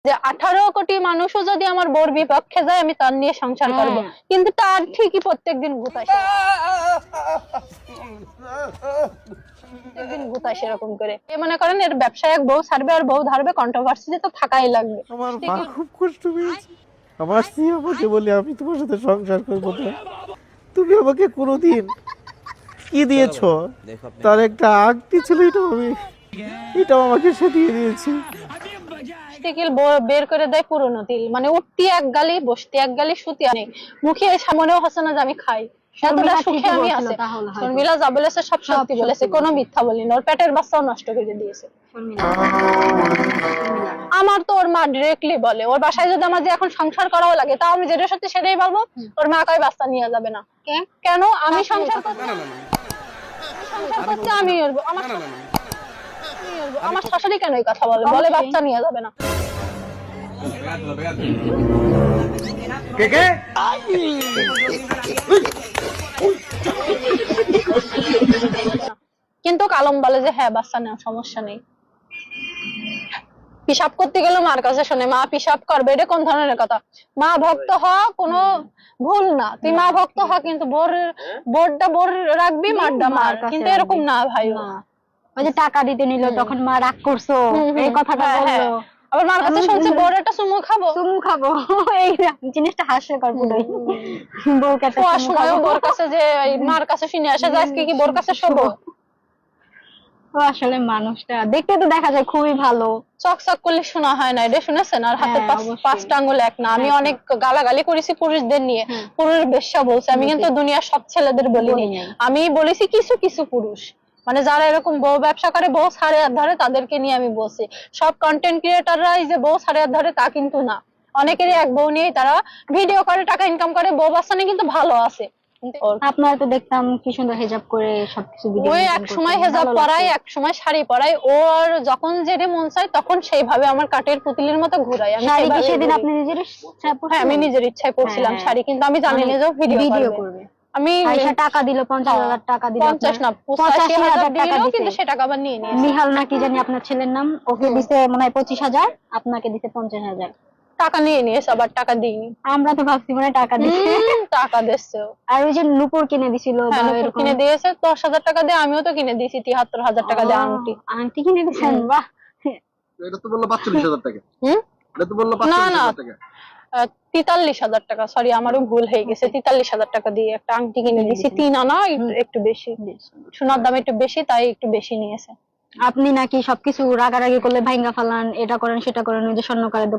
যে 18 কোটি মানুষও যদি আমার বউর বিপক্ষে যায় আমি তার নিয়ে সংসার করব, কিন্তু তার ঠিকই প্রত্যেকদিন ভূত আসে, প্রত্যেকদিন ভূত আসে এরকম করে। মনে করেন এর ব্যবসায় এক বউ ছাড়বে আর বউ ধরবে, কন্ট্রোভার্সি তো থাকাই লাগবে। আমার মা খুব কষ্ট পেয়েছে। আমার স্ত্রী আমাকে বলে আমি তোমার সাথে সংসার করবো না, তুমি আমাকে কোনোদিন কি দিয়েছো? তার একটা আংটি ছিল, এটাও আমাকে সে দিয়ে দিয়েছে। তিল বের করে দেয় পুরনো তিল, মানে উঠতি এক গালি বসতি এক গালি, সুতি আনে মুখে সামনেও হচ্ছে না যে আমি খাই, এতটা সুখে আমি আছি। শর্মিলা যা বলেছে সব সত্যি বলেছে, কোনো মিথ্যা বলিনি। ওর পেটের বাচ্চাও নষ্ট করে দিয়েছে। আমার তো ওর মা ডিরেক্টলি বলে, ওর বাসায় যদি আমার যে এখন সংসার করাও লাগে তাও আমি যেটা সত্যি সেটাই বলবো। ওর মা কয় বাচ্চা নিয়ে যাবে না। কেন? আমি সংসার করতে আমি আমার শাশুড়ি কেন এই কথা বলে? বলে বাচ্চা নিয়ে যাবে না। কিন্তু কালম বলে যে হ্যাঁ বাচ্চা নেওয়া সমস্যা নেই। পিসাব করতে গেলে মার কাছে শোনে মা পিসাব করবে, এটা কোন ধরনের কথা? মা ভক্ত হওয়া কোনো ভুল না, তুই মা ভক্ত হ, কিন্তু বোরটা বোর রাখবি, মারটা মার, কিন্তু এরকম না ভাই। ওই যে টাকা দিতে নিল তখন মা রাগ করছো, এই কথাটা বললো। আবার মার কাছে শুনছি বউর একটা চুমু খাবো, এই জিনিসটা হাস্যকর পুরোই। বউকে একটা সময় বউর কাছে যে মার কাছে শুনে আসে যে আজকে কি বউর কাছে শোবো। ও আসলে মানুষটা দেখতে তো দেখা যায় খুবই ভালো, চকচক করলে শোনা হয় না, এটা শুনেছেন? আর হাতে পাঁচটা আঙ্গুল এক না। আমি অনেক গালাগালি করেছি পুরুষদের নিয়ে, পুরুষ বেশ্যা বলছে, আমি কিন্তু দুনিয়ার সব ছেলেদের বলিনি। আমি বলেছি কিছু কিছু পুরুষ, মানে যারা এরকম বউ ব্যবসা করে, বউ ছাড়ে আর ধরে, তাদেরকে নিয়ে আমি বলছি। সব কন্টেন্ট ক্রিয়েটাররাই যে বউ ছাড়ে আর ধরে তা কিন্তু না। অনেকেরই এক বউ নিয়ে তারা ভিডিও করে, টাকা ইনকাম করে, বউ বাচ্চা নিয়ে কিন্তু ভালো আছে। আপনারা তো দেখতাম কি সুন্দর হেজাব করে সবকিছু ভিডিও, ওই এক সময় হেজাব পরাই, এক সময় শাড়ি পরাই, ওর যখন যেটা মন চায় তখন সেইভাবে আমার কাঠের পুতুলের মতো ঘুরাই। আমি সেদিন আপনি নিজের ইচ্ছায় পরছেন? হ্যাঁ, আমি নিজের ইচ্ছায় পরছিলাম শাড়ি, কিন্তু আমি জানি না যে ভিডিও করবে। আমি টাকা দিল, 50,000 টাকা দিল, 50 না 85,000 টাকা দিল, কিন্তু সে টাকা আবার নিয়ে নিয়েছে। নিহাল না কি জানি আপনার ছেলের নাম, ওকে দিছে মনে হয় 25,000, আপনাকে দিছে 50,000 টাকা নিয়ে নিয়েছে, আবার টাকা দিইনি। আমরা তো ভাবছি মানে টাকা দিছে, টাকা দিচ্ছে। আর ওই যে নুপুর কিনে দিছিল, কিনে দিয়েছে 10,000 টাকা দিয়ে, আমিও তো কিনে দিয়েছি 73,000 টাকা দিয়ে আংটি কিনে দিয়েছেন। বাহ, এটা তো বললো 45,000 টাকা। এটা তো বললো না 45,000 টাকা। 43,000 টাকা, সরি আমারও ভুল হয়ে গেছে। 43,000 টাকা দিয়ে একটা আংটি কিনে দিয়েছি, 3 আনা, একটু বেশি, সোনার দাম একটু বেশি, তাই একটু বেশি নিয়েছে। আপনি নাকি সবকিছু রাগারাগি করলে ভাঙ্গা ফালান, এটা করেন সেটা করেন, ওই যে স্বর্ণকারের